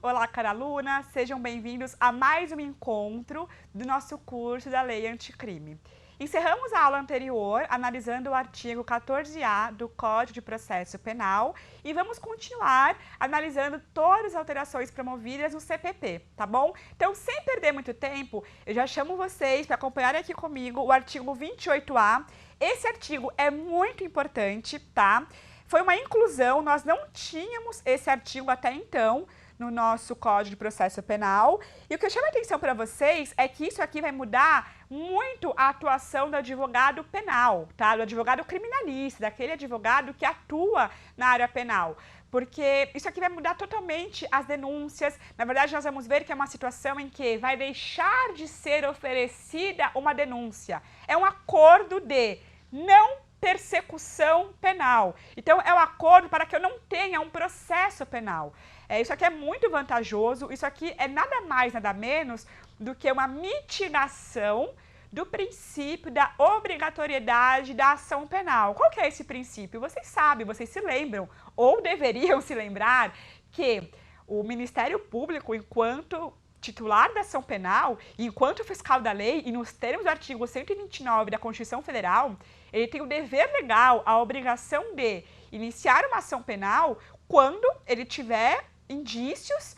Olá, cara aluna, sejam bem-vindos a mais um encontro do nosso curso da Lei Anticrime. Encerramos a aula anterior analisando o artigo 14A do Código de Processo Penal e vamos continuar analisando todas as alterações promovidas no CPP, tá bom? Então, sem perder muito tempo, eu já chamo vocês para acompanharem aqui comigo o artigo 28A. Esse artigo é muito importante, tá? Foi uma inclusão, nós não tínhamos esse artigo até então no nosso Código de Processo Penal. E o que eu chamo a atenção para vocês é que isso aqui vai mudar muito a atuação do advogado penal, tá? Do advogado criminalista, daquele advogado que atua na área penal. Porque isso aqui vai mudar totalmente as denúncias. Na verdade, nós vamos ver que é uma situação em que vai deixar de ser oferecida uma denúncia. É um acordo de não persecução penal. Então, é um acordo para que eu não tenha um processo penal. Isso aqui é muito vantajoso, isso aqui é nada mais, nada menos do que uma mitigação do princípio da obrigatoriedade da ação penal. Qual que é esse princípio? Vocês sabem, vocês se lembram, ou deveriam se lembrar, que o Ministério Público, enquanto titular da ação penal, enquanto fiscal da lei, e nos termos do artigo 129 da Constituição Federal, ele tem o dever legal, a obrigação de iniciar uma ação penal quando ele tiver indícios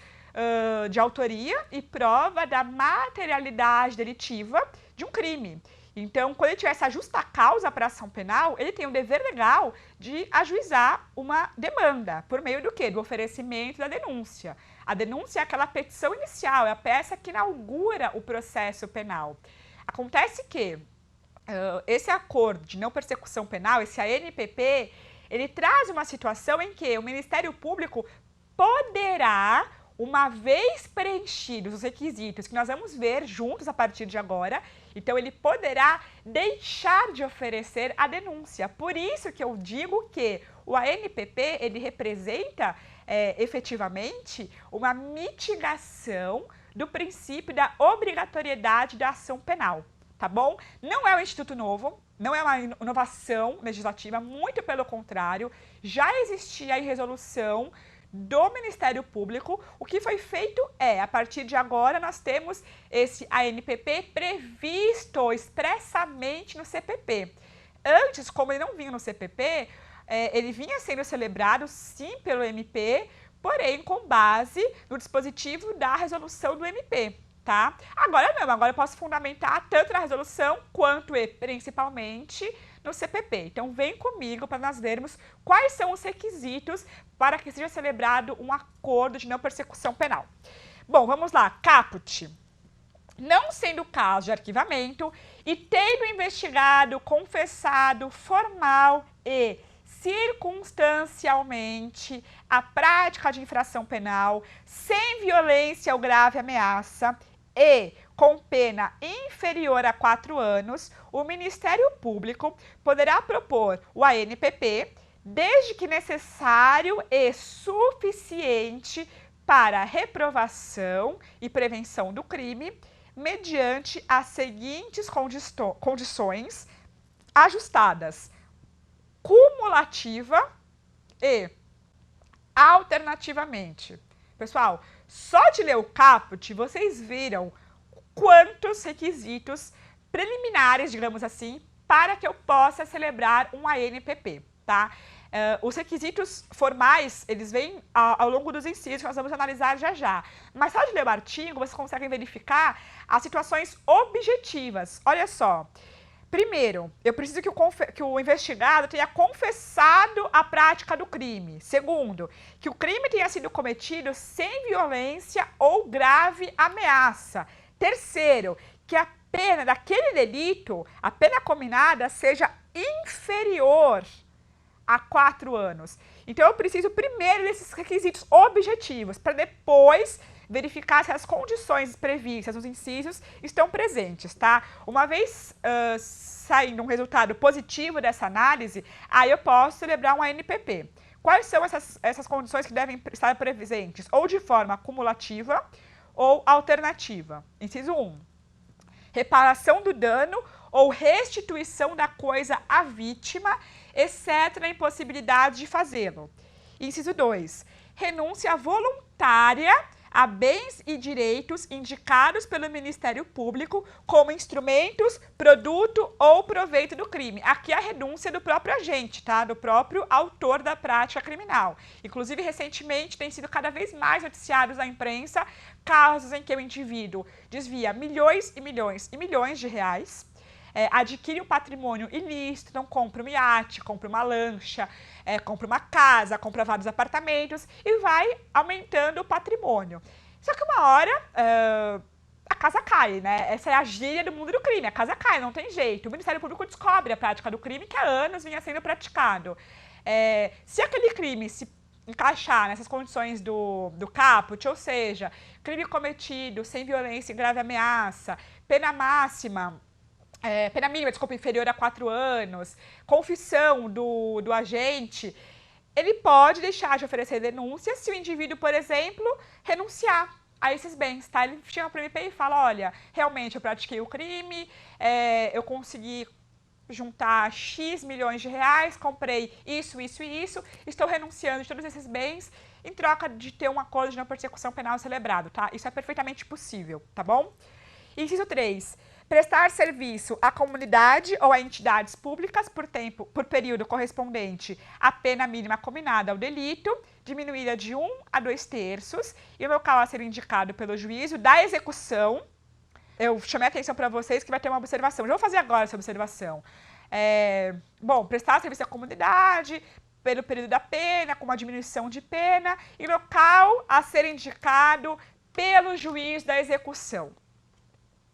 de autoria e prova da materialidade delitiva de um crime. Então, quando ele tiver essa justa causa para a ação penal, ele tem o dever legal de ajuizar uma demanda. Por meio do quê? Do oferecimento da denúncia. A denúncia é aquela petição inicial, é a peça que inaugura o processo penal. Acontece que esse acordo de não persecução penal, esse ANPP, ele traz uma situação em que o Ministério Público poderá, uma vez preenchidos os requisitos que nós vamos ver juntos a partir de agora, então ele poderá deixar de oferecer a denúncia. Por isso que eu digo que o ANPP, ele representa efetivamente uma mitigação do princípio da obrigatoriedade da ação penal, tá bom? Não é um instituto novo, não é uma inovação legislativa, muito pelo contrário, já existia a resolução do Ministério Público. O que foi feito a partir de agora, nós temos esse ANPP previsto expressamente no CPP. Antes, como ele não vinha no CPP, ele vinha sendo celebrado, sim, pelo MP, porém com base no dispositivo da resolução do MP, tá? Agora não, agora eu posso fundamentar tanto na resolução quanto e principalmente no CPP. Então, vem comigo para nós vermos quais são os requisitos para que seja celebrado um acordo de não persecução penal. Bom, vamos lá. Caput. Não sendo caso de arquivamento e tendo investigado, confessado, formal e circunstancialmente a prática de infração penal sem violência ou grave ameaça e com pena inferior a 4 anos, o Ministério Público poderá propor o ANPP, desde que necessário e suficiente para reprovação e prevenção do crime, mediante as seguintes condições ajustadas: cumulativa e alternativamente. Pessoal, só de ler o caput, vocês viram quantos requisitos preliminares, digamos assim, para que eu possa celebrar um ANPP, tá? Os requisitos formais, eles vêm ao longo dos incisos que nós vamos analisar já já. Mas só de ler o artigo, vocês conseguem verificar as situações objetivas. Olha só. Primeiro, eu preciso que o investigado tenha confessado a prática do crime. Segundo, que o crime tenha sido cometido sem violência ou grave ameaça. Terceiro, que a pena daquele delito, a pena combinada, seja inferior a 4 anos. Então, eu preciso primeiro desses requisitos objetivos, para depois verificar se as condições previstas nos incisos estão presentes, tá? Uma vez saindo um resultado positivo dessa análise, aí eu posso celebrar um ANPP. Quais são essas condições que devem estar presentes? Ou de forma cumulativa ou alternativa. Inciso 1. Reparação do dano ou restituição da coisa à vítima, exceto na impossibilidade de fazê-lo. Inciso 2. Renúncia voluntária a bens e direitos indicados pelo Ministério Público como instrumentos, produto ou proveito do crime. Aqui a renúncia do próprio agente, tá? Do próprio autor da prática criminal. Inclusive, recentemente, tem sido cada vez mais noticiados na imprensa casos em que o indivíduo desvia milhões e milhões e milhões de reais, adquire um patrimônio ilícito, então compra um iate, compra uma lancha, compra uma casa, compra vários apartamentos e vai aumentando o patrimônio. Só que uma hora a casa cai, né? Essa é a gíria do mundo do crime, a casa cai, não tem jeito. O Ministério Público descobre a prática do crime que há anos vinha sendo praticado. Se aquele crime se encaixar nessas condições do caput, ou seja, crime cometido sem violência e grave ameaça, pena máxima, pena mínima, desculpa, inferior a 4 anos, confissão do agente, ele pode deixar de oferecer denúncia se o indivíduo, por exemplo, renunciar a esses bens, tá? Ele chega para o MP e fala, olha, realmente eu pratiquei o crime, eu consegui juntar X milhões de reais, comprei isso, isso e isso, estou renunciando de todos esses bens em troca de ter um acordo de não persecução penal celebrado, tá? Isso é perfeitamente possível, tá bom? Inciso 3. Prestar serviço à comunidade ou a entidades públicas por período correspondente à pena mínima combinada ao delito, diminuída de 1 a 2/3, e o local a ser indicado pelo juízo da execução. Eu chamei a atenção para vocês que vai ter uma observação. Já vou fazer agora essa observação. Bom, prestar serviço à comunidade pelo período da pena, com uma diminuição de pena, e local a ser indicado pelo juiz da execução.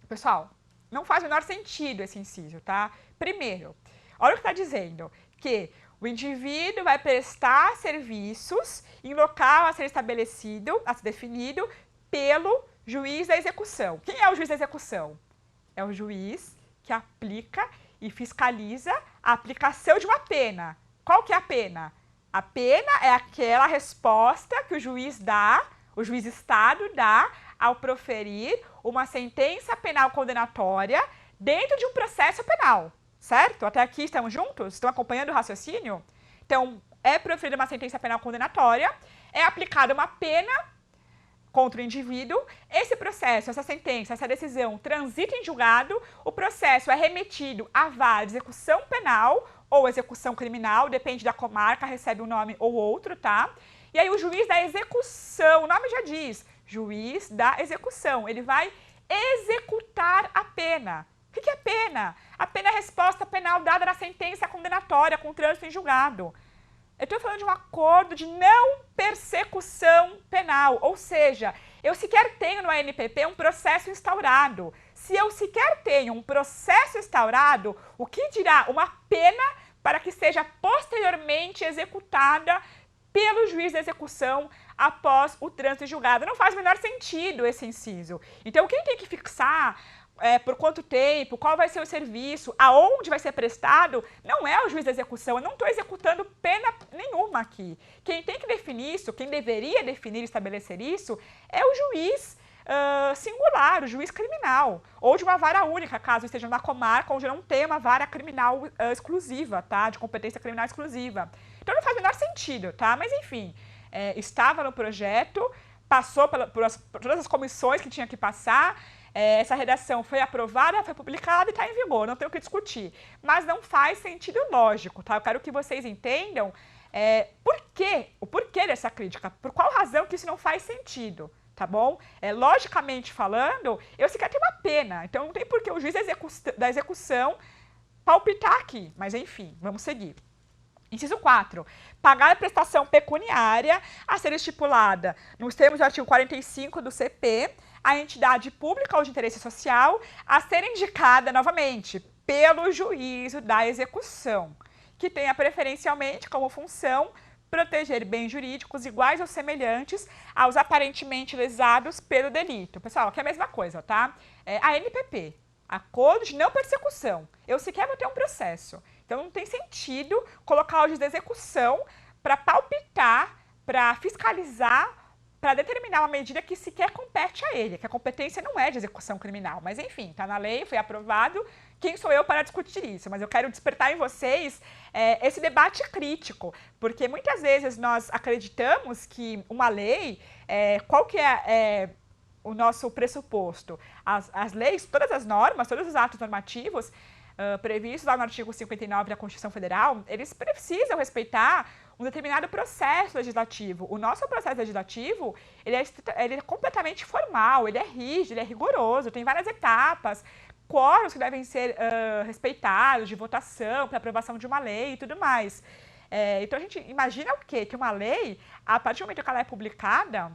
Pessoal, não faz o menor sentido esse inciso, tá? Primeiro, olha o que está dizendo, que o indivíduo vai prestar serviços em local a ser estabelecido, a ser definido pelo juiz da execução. Quem é o juiz da execução? É o juiz que aplica e fiscaliza a aplicação de uma pena. Qual que é a pena? A pena é aquela resposta que o juiz dá, o juiz Estado dá ao proferir uma sentença penal condenatória dentro de um processo penal, certo? Até aqui estamos juntos? Estão acompanhando o raciocínio? Então, é proferida uma sentença penal condenatória, é aplicada uma pena contra o indivíduo, esse processo, essa sentença, essa decisão transita em julgado, o processo é remetido à vara de execução penal ou execução criminal, depende da comarca, recebe um nome ou outro, tá? E aí o juiz da execução, o nome já diz, juiz da execução, ele vai executar a pena. O que é pena? A pena é a resposta penal dada na sentença condenatória com trânsito em julgado. Eu estou falando de um acordo de não persecução penal, ou seja, eu sequer tenho no ANPP um processo instaurado. Se eu sequer tenho um processo instaurado, o que dirá uma pena para que seja posteriormente executada pelo juiz da execução após o trânsito em julgado? Não faz o menor sentido esse inciso. Então, quem tem que fixar por quanto tempo, qual vai ser o serviço, aonde vai ser prestado, não é o juiz da execução. Eu não estou executando pena nenhuma aqui. Quem tem que definir isso, quem deveria definir e estabelecer isso, é o juiz singular, o juiz criminal, ou de uma vara única, caso esteja na comarca, onde não tem uma vara criminal exclusiva, tá? De competência criminal exclusiva. Então não faz o menor sentido, tá? Mas enfim, estava no projeto, passou por todas as comissões que tinha que passar, essa redação foi aprovada, foi publicada e está em vigor, não tem o que discutir. Mas não faz sentido lógico, tá? Eu quero que vocês entendam o porquê dessa crítica, por qual razão que isso não faz sentido, tá bom? Logicamente falando, eu sequer tenho uma pena, então não tem por que o juiz da execução palpitar aqui, mas enfim, vamos seguir. Inciso 4. Pagar a prestação pecuniária a ser estipulada nos termos do artigo 45 do CP, a entidade pública ou de interesse social a ser indicada novamente pelo juízo da execução, que tenha preferencialmente como função proteger bens jurídicos iguais ou semelhantes aos aparentemente lesados pelo delito. Pessoal, aqui é a mesma coisa, tá? ANPP, acordo de não persecução. Eu sequer vou ter um processo. Então, não tem sentido colocar o juiz da execução para palpitar, para fiscalizar, para determinar uma medida que sequer compete a ele, que a competência não é de execução criminal. Mas enfim, está na lei, foi aprovado, quem sou eu para discutir isso? Mas eu quero despertar em vocês esse debate crítico, porque muitas vezes nós acreditamos que uma lei, qual que é o nosso pressuposto? As leis, todas as normas, todos os atos normativos previstos lá no artigo 59 da Constituição Federal, eles precisam respeitar um determinado processo legislativo. O nosso processo legislativo, ele é completamente formal, ele é rígido, ele é rigoroso, tem várias etapas, quóruns que devem ser respeitados, de votação, para aprovação de uma lei e tudo mais. Então a gente imagina o quê? Que uma lei, a partir do momento que ela é publicada,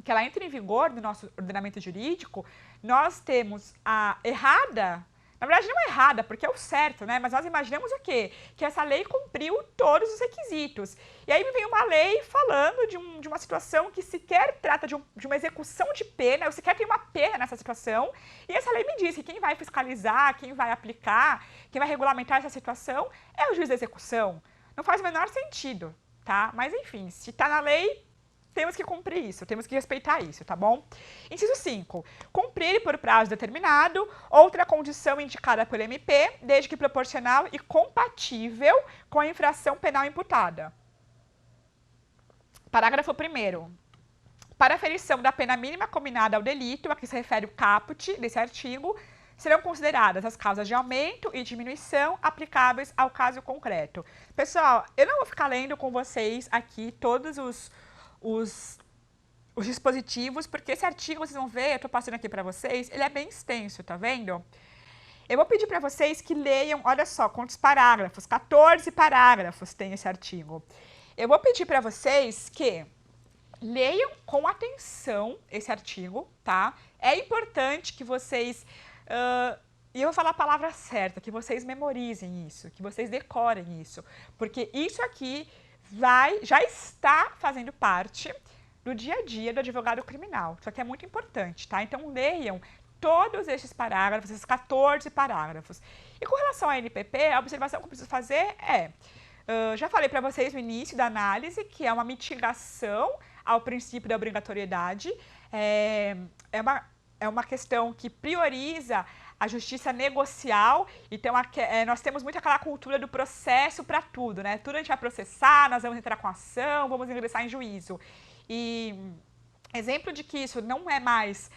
que ela entra em vigor no nosso ordenamento jurídico, nós temos a errada. Na verdade, não é errada, porque é o certo, né? Mas nós imaginamos o quê? Que essa lei cumpriu todos os requisitos. E aí me vem uma lei falando de uma situação que sequer trata de uma execução de pena, eu sequer tenho uma pena nessa situação, e essa lei me diz que quem vai fiscalizar, quem vai aplicar, quem vai regulamentar essa situação é o juiz da execução. Não faz o menor sentido, tá? Mas enfim, se está na lei, temos que cumprir isso, temos que respeitar isso, tá bom? Inciso 5. Cumprir por prazo determinado outra condição indicada pelo MP, desde que proporcional e compatível com a infração penal imputada. Parágrafo 1º. Para a aferição da pena mínima combinada ao delito, a que se refere o caput desse artigo, serão consideradas as causas de aumento e diminuição aplicáveis ao caso concreto. Pessoal, eu não vou ficar lendo com vocês aqui todos os dispositivos, porque esse artigo, vocês vão ver, eu estou passando aqui para vocês, ele é bem extenso, tá vendo? Eu vou pedir para vocês que leiam, olha só, quantos parágrafos, 14 parágrafos tem esse artigo. Eu vou pedir para vocês que leiam com atenção esse artigo, tá? É importante que vocês, e eu vou falar a palavra certa, que vocês memorizem isso, que vocês decorem isso, porque isso aqui já está fazendo parte do dia a dia do advogado criminal. Isso aqui é muito importante, tá? Então, leiam todos esses parágrafos, esses 14 parágrafos. E com relação à NPP, a observação que eu preciso fazer já falei para vocês no início da análise, que é uma mitigação ao princípio da obrigatoriedade, é uma questão que prioriza a justiça negocial, então nós temos muito aquela cultura do processo para tudo, né? Tudo a gente vai processar, nós vamos entrar com ação, vamos ingressar em juízo. E exemplo de que isso não é mais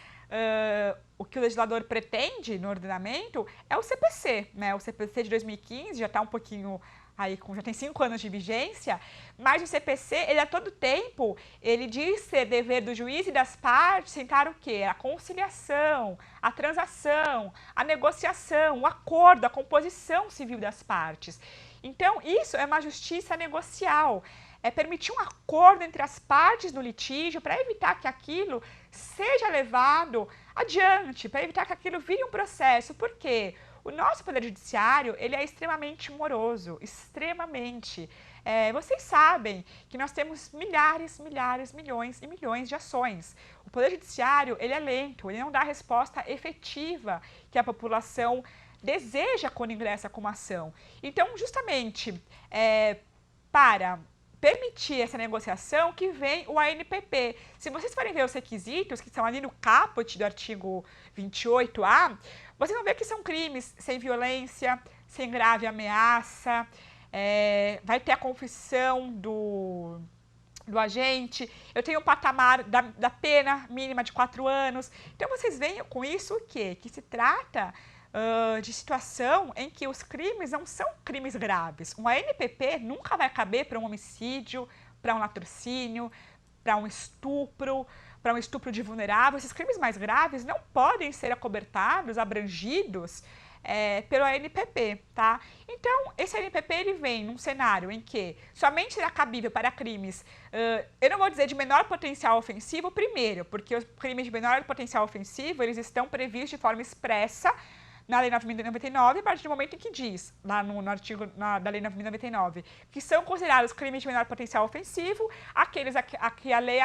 o que o legislador pretende no ordenamento é o CPC, né? O CPC de 2015 já está um pouquinho aí, já tem 5 anos de vigência, mas o CPC, ele a todo tempo, ele diz ser dever do juiz e das partes tentar o quê? A conciliação, a transação, a negociação, o acordo, a composição civil das partes. Então, isso é uma justiça negocial, é permitir um acordo entre as partes no litígio para evitar que aquilo seja levado adiante, para evitar que aquilo vire um processo. Por quê? O nosso Poder Judiciário, ele é extremamente moroso, extremamente. Vocês sabem que nós temos milhares, milhões e milhões de ações. O Poder Judiciário, ele é lento, ele não dá a resposta efetiva que a população deseja quando ingressa com uma ação. Então, justamente, para permitir essa negociação que vem o ANPP. Se vocês forem ver os requisitos, que estão ali no caput do artigo 28A, vocês vão ver que são crimes sem violência, sem grave ameaça, vai ter a confissão do agente, eu tenho um patamar da pena mínima de 4 anos. Então, vocês veem com isso o quê? Que se trata de situação em que os crimes não são crimes graves. Um ANPP nunca vai caber para um homicídio, para um latrocínio, para um estupro de vulnerável. Esses crimes mais graves não podem ser acobertados, abrangidos pelo ANPP, tá? Então, esse ANPP ele vem num cenário em que somente será cabível para crimes, eu não vou dizer de menor potencial ofensivo, primeiro, porque os crimes de menor potencial ofensivo, eles estão previstos de forma expressa na Lei 9.099, a partir do momento em que diz, lá no artigo da Lei 9.099, que são considerados crimes de menor potencial ofensivo aqueles a que a lei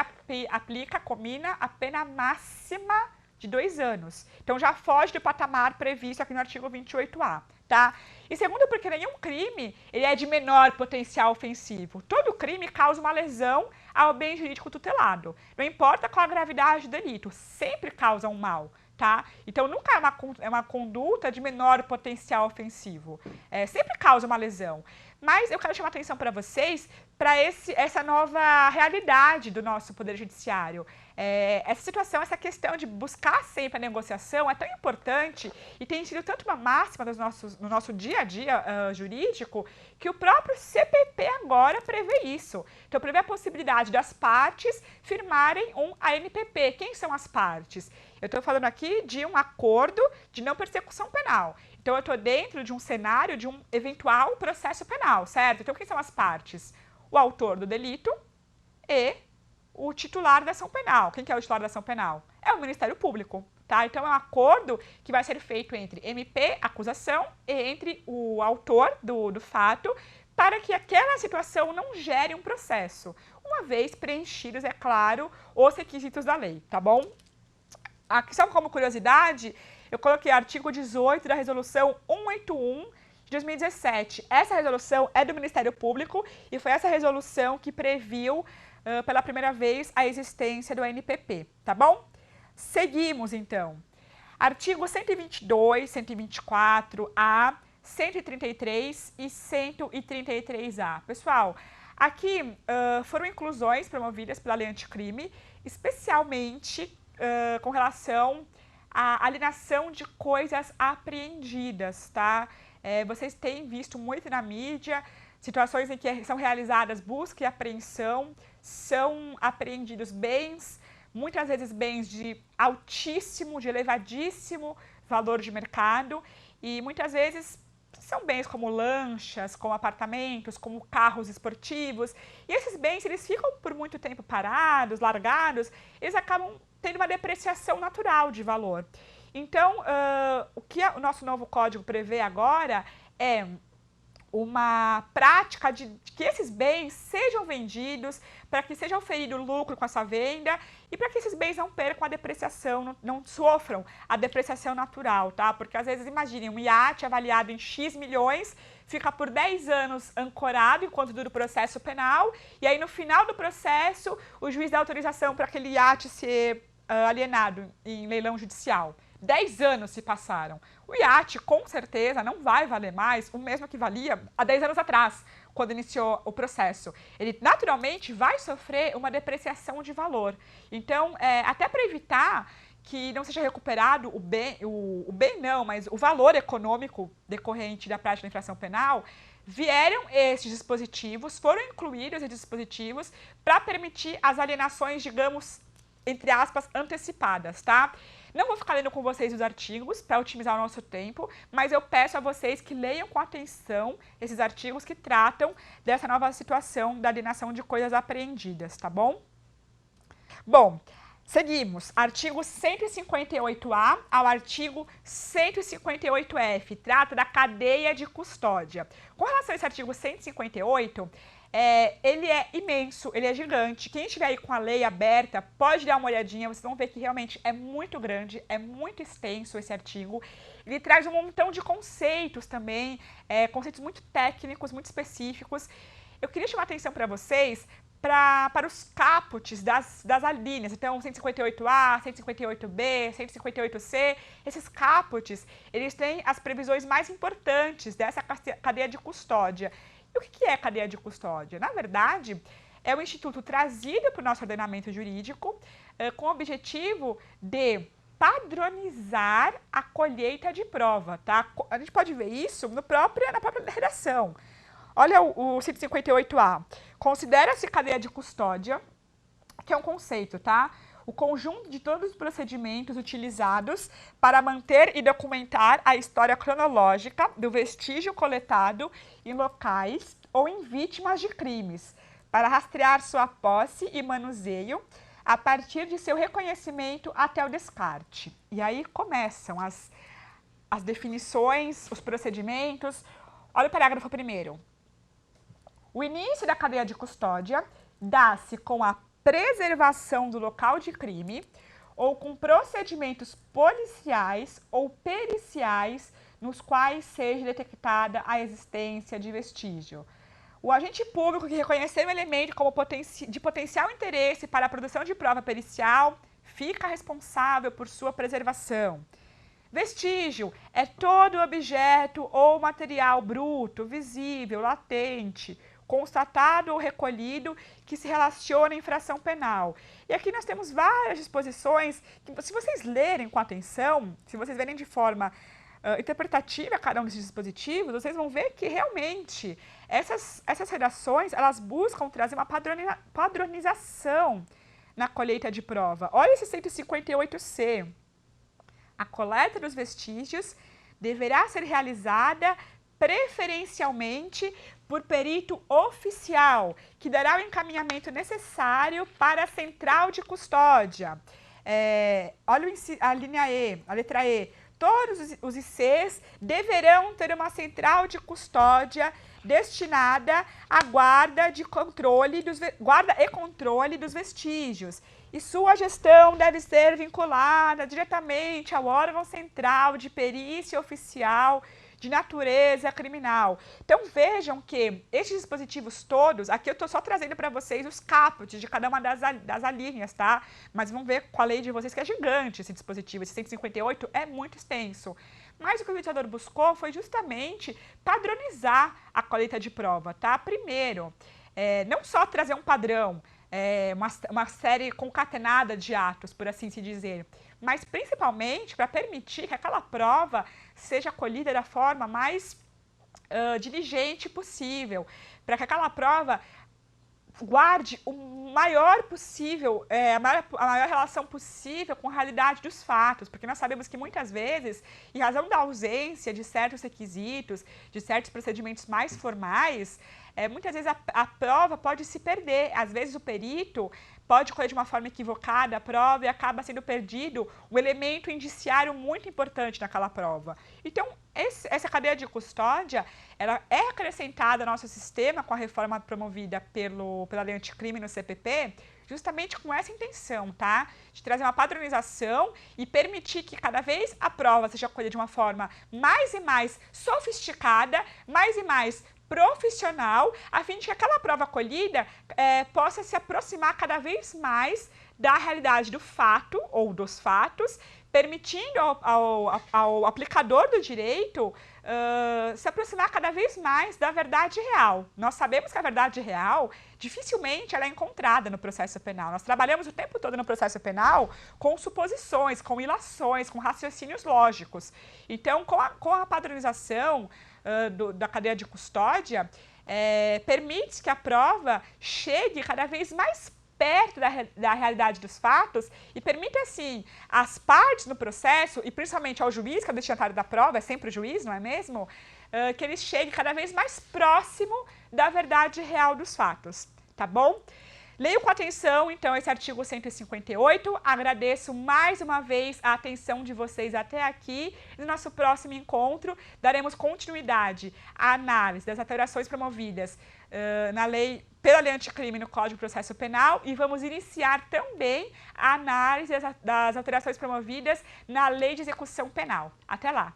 aplica, combina a pena máxima de 2 anos. Então já foge do patamar previsto aqui no artigo 28A, tá? E segundo, porque nenhum crime ele é de menor potencial ofensivo. Todo crime causa uma lesão ao bem jurídico tutelado. Não importa qual a gravidade do delito, sempre causa um mal. Tá? Então, nunca é uma conduta de menor potencial ofensivo. Sempre causa uma lesão. Mas eu quero chamar a atenção para vocês para essa nova realidade do nosso Poder Judiciário. Essa situação, essa questão de buscar sempre a negociação é tão importante e tem sido tanto uma máxima no nosso dia a dia jurídico que o próprio CPP agora prevê isso. Então, prevê a possibilidade das partes firmarem um ANPP. Quem são as partes? Eu estou falando aqui de um acordo de não persecução penal. Então, eu estou dentro de um cenário de um eventual processo penal, certo? Então, quem são as partes? O autor do delito e o titular da ação penal. Quem que é o titular da ação penal? É o Ministério Público, tá? Então, é um acordo que vai ser feito entre MP, acusação, e entre o autor do fato, para que aquela situação não gere um processo, uma vez preenchidos, é claro, os requisitos da lei, tá bom? Aqui, só como curiosidade, eu coloquei o artigo 18 da Resolução 181 de 2017. Essa resolução é do Ministério Público e foi essa resolução que previu pela primeira vez a existência do ANPP, tá bom? Seguimos, então. Artigo 122, 124A, 133 e 133A. Pessoal, aqui foram inclusões promovidas pela Lei Anticrime, especialmente com relação à alienação de coisas apreendidas, tá? Vocês têm visto muito na mídia situações em que são realizadas busca e apreensão, são apreendidos bens, muitas vezes bens de altíssimo, de elevadíssimo valor de mercado e muitas vezes são bens como lanchas, como apartamentos, como carros esportivos. E esses bens, eles ficam por muito tempo parados, largados, eles acabam tendo uma depreciação natural de valor. Então, o que o nosso novo código prevê agora é uma prática de que esses bens sejam vendidos, para que seja oferido lucro com essa venda e para que esses bens não percam a depreciação, não sofram a depreciação natural, tá? Porque às vezes, imaginem, um iate avaliado em X milhões fica por 10 anos ancorado enquanto dura o processo penal e aí no final do processo o juiz dá autorização para aquele iate ser alienado em leilão judicial. 10 anos se passaram. O iate, com certeza, não vai valer mais o mesmo que valia há 10 anos atrás, quando iniciou o processo. Ele, naturalmente, vai sofrer uma depreciação de valor. Então, até para evitar que não seja recuperado o bem não, mas o valor econômico decorrente da prática da infração penal, vieram esses dispositivos, foram incluídos esses dispositivos para permitir as alienações, digamos, entre aspas, antecipadas, tá? Não vou ficar lendo com vocês os artigos para otimizar o nosso tempo, mas eu peço a vocês que leiam com atenção esses artigos que tratam dessa nova situação da alienação de coisas apreendidas, tá bom? Bom, seguimos. Artigo 158A ao artigo 158F, trata da cadeia de custódia. Com relação a esse artigo 158, ele é imenso, ele é gigante. Quem estiver aí com a lei aberta pode dar uma olhadinha, vocês vão ver que realmente é muito grande, é muito extenso esse artigo. Ele traz um montão de conceitos também, conceitos muito técnicos, muito específicos. Eu queria chamar a atenção para vocês para os caputes das alíneas, então 158A, 158B, 158C, esses caputes, eles têm as previsões mais importantes dessa cadeia de custódia. E o que é cadeia de custódia? Na verdade, é um instituto trazido para o nosso ordenamento jurídico com o objetivo de padronizar a colheita de prova, tá? A gente pode ver isso na própria redação. Olha o 158A. Considera-se cadeia de custódia, que é um conceito, tá? O conjunto de todos os procedimentos utilizados para manter e documentar a história cronológica do vestígio coletado em locais ou em vítimas de crimes, para rastrear sua posse e manuseio a partir de seu reconhecimento até o descarte. E aí começam as definições, os procedimentos. Olha o parágrafo 1º. O início da cadeia de custódia dá-se com a preservação do local de crime, ou com procedimentos policiais ou periciais nos quais seja detectada a existência de vestígio. O agente público que reconhecer um elemento como de potencial interesse para a produção de prova pericial fica responsável por sua preservação. Vestígio é todo objeto ou material bruto, visível, latente, constatado ou recolhido que se relaciona à infração penal. E aqui nós temos várias disposições que, se vocês lerem com atenção, se vocês verem de forma interpretativa cada um desses dispositivos, vocês vão ver que realmente essas redações, elas buscam trazer uma padronização na colheita de prova. Olha esse 158C. A coleta dos vestígios deverá ser realizada preferencialmente por perito oficial, que dará o encaminhamento necessário para a central de custódia. Olha a linha E, a letra E. Todos os ICs deverão ter uma central de custódia destinada à guarda e controle dos vestígios. E sua gestão deve ser vinculada diretamente ao órgão central de perícia oficial de natureza criminal. Então vejam que esses dispositivos todos, aqui eu estou só trazendo para vocês os caput de cada uma das alíneas, tá? Mas vão ver com a lei de vocês que é gigante esse dispositivo, esse 158 é muito extenso. Mas o que o legislador buscou foi justamente padronizar a colheita de prova, tá? Primeiro, não só trazer um padrão, uma série concatenada de atos, por assim se dizer, mas principalmente para permitir que aquela prova seja colhida da forma mais diligente possível, para que aquela prova guarde o maior possível, a maior relação possível com a realidade dos fatos, porque nós sabemos que muitas vezes, em razão da ausência de certos requisitos, de certos procedimentos mais formais, muitas vezes a prova pode se perder. Às vezes o perito pode colher de uma forma equivocada a prova e acaba sendo perdido um elemento indiciário muito importante naquela prova. Então, essa cadeia de custódia, ela é acrescentada ao nosso sistema com a reforma promovida pela Lei Anticrime no CPP, justamente com essa intenção, tá? De trazer uma padronização e permitir que cada vez a prova seja colhida de uma forma mais e mais sofisticada, mais e mais profissional, a fim de que aquela prova colhida possa se aproximar cada vez mais da realidade do fato ou dos fatos, permitindo ao aplicador do direito se aproximar cada vez mais da verdade real. Nós sabemos que a verdade real, dificilmente ela é encontrada no processo penal. Nós trabalhamos o tempo todo no processo penal com suposições, com ilações, com raciocínios lógicos. Então, com a padronização da cadeia de custódia, permite que a prova chegue cada vez mais perto da realidade dos fatos e permite, assim, às partes no processo, e principalmente ao juiz, que é o destinatário da prova, é sempre o juiz, não é mesmo? Que ele chegue cada vez mais próximo da verdade real dos fatos, tá bom? Leio com atenção, então, esse artigo 158. Agradeço mais uma vez a atenção de vocês até aqui. No nosso próximo encontro, daremos continuidade à análise das alterações promovidas pela Lei Anticrime no Código de Processo Penal e vamos iniciar também a análise das alterações promovidas na Lei de Execução Penal. Até lá!